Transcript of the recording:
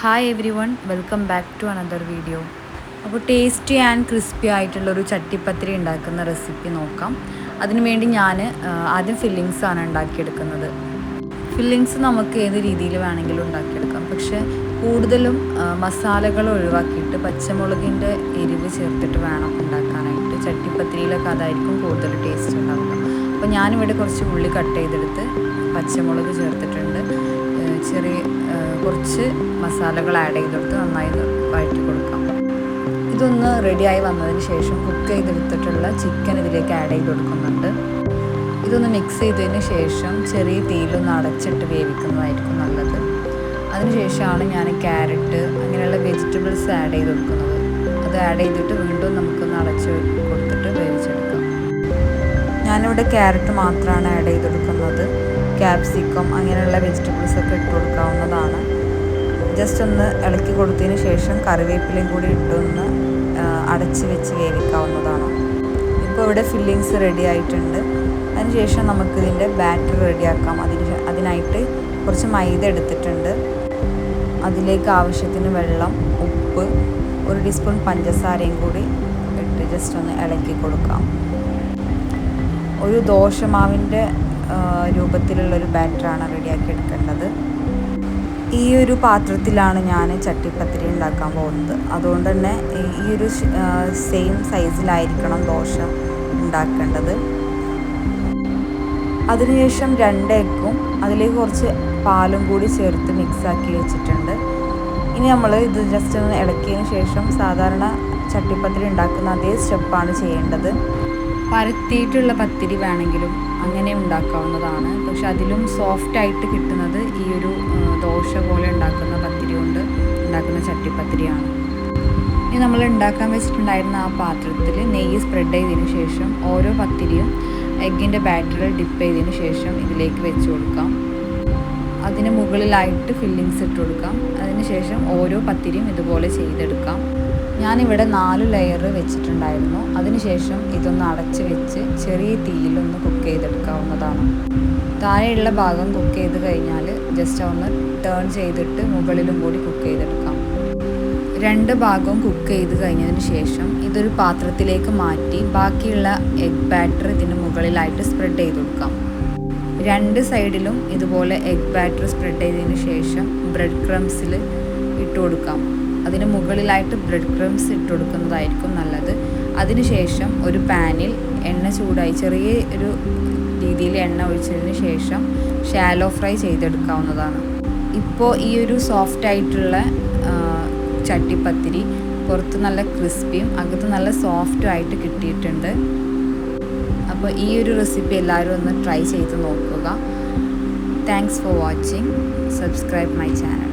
Hi everyone, welcome back to another video. അപ്പോൾ tasty and crispy ആയിട്ടുള്ളൊരു ചട്ടിപ്പത്തിരി ഉണ്ടാക്കുന്ന റെസിപ്പി നോക്കാം. അതിനുവേണ്ടി ഞാൻ ആദ്യം ഫില്ലിങ്സാണ് ഉണ്ടാക്കിയെടുക്കുന്നത്. ഫില്ലിങ്സ് നമുക്ക് ഏത് രീതിയിൽ വേണമെങ്കിലും ഉണ്ടാക്കിയെടുക്കാം, പക്ഷേ കൂടുതലും മസാലകൾ ഒഴിവാക്കിയിട്ട് പച്ചമുളകിൻ്റെ എരിവ് ചേർത്തിട്ട് വേണം ഉണ്ടാക്കാനായിട്ട്. ചട്ടിപ്പത്തിരിയിലൊക്കെ അതായിരിക്കും കൂടുതൽ ടേസ്റ്റ് ഉണ്ടാവുക. അപ്പോൾ ഞാനിവിടെ കുറച്ച് ഉള്ളി കട്ട് ചെയ്തെടുത്ത് പച്ചമുളക് ചേർത്തിട്ടുണ്ട്. കുറച്ച് മസാലകൾ ആഡ് ചെയ്തെടുത്ത് നന്നായി വഴറ്റി കൊടുക്കാം. ഇതൊന്ന് റെഡിയായി വന്നതിന് ശേഷം കുക്ക് ചെയ്തെടുത്തിട്ടുള്ള ചിക്കൻ ഇതിലേക്ക് ആഡ് ചെയ്ത് കൊടുക്കുന്നുണ്ട്. ഇതൊന്ന് മിക്സ് ചെയ്തതിന് ശേഷം ചെറിയ തീയിലൊന്ന് അടച്ചിട്ട് വേവിക്കുന്നതായിരിക്കും നല്ലത്. അതിനുശേഷമാണ് ഞാൻ ക്യാരറ്റ് അങ്ങനെയുള്ള വെജിറ്റബിൾസ് ആഡ് ചെയ്ത് കൊടുക്കുന്നത്. അത് ആഡ് ചെയ്തിട്ട് വീണ്ടും നമുക്കൊന്ന് അടച്ച് കൊടുത്തിട്ട് വേവിച്ചെടുക്കാം. ഞാനിവിടെ ക്യാരറ്റ് മാത്രമാണ് ആഡ് ചെയ്ത് കൊടുക്കുന്നത്. ക്യാപ്സിക്കം അങ്ങനെയുള്ള വെജിറ്റബിൾസൊക്കെ ഇട്ട് കൊടുക്കാവുന്നതാണ്. ജസ്റ്റ് ഒന്ന് ഇളക്കി കൊടുത്തതിന് ശേഷം കറിവേപ്പിലയും കൂടി ഇട്ടൊന്ന് അടച്ച് വെച്ച് വേവിക്കാവുന്നതാണ്. ഇപ്പോൾ ഇവിടെ ഫില്ലിങ്സ് റെഡി ആയിട്ടുണ്ട്. അതിനുശേഷം നമുക്കിതിൻ്റെ ബാറ്റർ റെഡിയാക്കാം. അതിനായിട്ട് കുറച്ച് മൈദ എടുത്തിട്ടുണ്ട്. അതിലേക്ക് ആവശ്യത്തിന് വെള്ളം, ഉപ്പ്, 1 ടീസ്പൂൺ പഞ്ചസാരയും കൂടി ഇട്ട് ജസ്റ്റ് ഒന്ന് ഇളക്കി കൊടുക്കാം. ഒരു ദോശമാവിൻ്റെ രൂപത്തിലുള്ളൊരു ബാറ്ററാണ് റെഡിയാക്കി എടുക്കേണ്ടത്. ഈ ഒരു പാത്രത്തിലാണ് ഞാൻ ചട്ടിപ്പത്തിരി ഉണ്ടാക്കാൻ പോകുന്നത്. അതുകൊണ്ട് തന്നെ ഈ ഒരു സെയിം സൈസിലായിരിക്കണം ദോശ ഉണ്ടാക്കേണ്ടത്. അതിനുശേഷം 2 എഗ്ഗും അതിലേക്ക് കുറച്ച് പാലും കൂടി ചേർത്ത് മിക്സാക്കി വെച്ചിട്ടുണ്ട്. ഇനി നമ്മൾ ഇത് ജസ്റ്റ് ഒന്ന് ഇളക്കിയതിന് ശേഷം സാധാരണ ചട്ടിപ്പത്തിരി ഉണ്ടാക്കുന്ന അതേ സ്റ്റെപ്പാണ് ചെയ്യേണ്ടത്. പരത്തിയിട്ടുള്ള പത്തിരി വേണമെങ്കിലും അങ്ങനെ ഉണ്ടാക്കാവുന്നതാണ്. പക്ഷെ അതിലും സോഫ്റ്റായിട്ട് കിട്ടുന്നത് ഈ ഒരു ദോശ പോലെ ഉണ്ടാക്കുന്ന പത്തിരി കൊണ്ട് ഉണ്ടാക്കുന്ന ചട്ടിപ്പത്തിരിയാണ്. ഇനി നമ്മൾ ഉണ്ടാക്കാൻ വെച്ചിട്ടുണ്ടായിരുന്ന ആ പാത്രത്തിൽ നെയ്യ് സ്പ്രെഡ് ചെയ്തതിന് ശേഷം ഓരോ പത്തിരിയും എഗ്ഗിൻ്റെ ബാറ്ററിൽ ഡിപ്പ് ചെയ്തതിന് ശേഷം ഇതിലേക്ക് വെച്ച് കൊടുക്കാം. അതിന് മുകളിലായിട്ട് ഫില്ലിങ്സ് ഇട്ട് കൊടുക്കാം. അതിനുശേഷം ഓരോ പത്തിരിയും ഇതുപോലെ ചെയ്തെടുക്കാം. ഞാനിവിടെ 4 ലെയർ വെച്ചിട്ടുണ്ടായിരുന്നു. അതിനുശേഷം ഇതൊന്ന് അടച്ച് വെച്ച് ചെറിയ തീയിലൊന്ന് കുക്ക് ചെയ്തെടുക്കാവുന്നതാണ്. താഴെയുള്ള ഭാഗം കുക്ക് ചെയ്ത് കഴിഞ്ഞാൽ ജസ്റ്റ് ഒന്ന് ടേൺ ചെയ്തിട്ട് മുകളിലും കൂടി കുക്ക് ചെയ്തെടുക്കാം. 2 ഭാഗവും കുക്ക് ചെയ്ത് കഴിഞ്ഞതിന് ശേഷം ഇതൊരു പാത്രത്തിലേക്ക് മാറ്റി ബാക്കിയുള്ള എഗ് ബാറ്റർ ഇതിന് മുകളിലായിട്ട് സ്പ്രെഡ് ചെയ്ത് കൊടുക്കാം. 2 സൈഡിലും ഇതുപോലെ എഗ് ബാറ്റർ സ്പ്രെഡ് ചെയ്തതിന് ശേഷം ബ്രെഡ് ക്രംസിൽ ഇട്ട് കൊടുക്കാം. അതിന് മുകളിലായിട്ട് ബ്രെഡ് ക്രംസ് ഇട്ട് കൊടുക്കുന്നതായിരിക്കും നല്ലത്. അതിനുശേഷം ഒരു പാനിൽ എണ്ണ ചൂടായി ചെറിയ ഒരു രീതിയിൽ എണ്ണ ഒഴിച്ചതിന് ശേഷം ഷാലോ ഫ്രൈ ചെയ്തെടുക്കാവുന്നതാണ്. ഇപ്പോൾ ഈ ഒരു സോഫ്റ്റ് ആയിട്ടുള്ള ചട്ടിപ്പത്തിരി പുറത്ത് നല്ല ക്രിസ്പിയും അകത്ത് നല്ല സോഫ്റ്റും ആയിട്ട് കിട്ടിയിട്ടുണ്ട്. അപ്പോൾ ഈ ഒരു റെസിപ്പി എല്ലാവരും ഒന്ന് ട്രൈ ചെയ്ത് നോക്കുക. Thanks for watching. Subscribe my channel.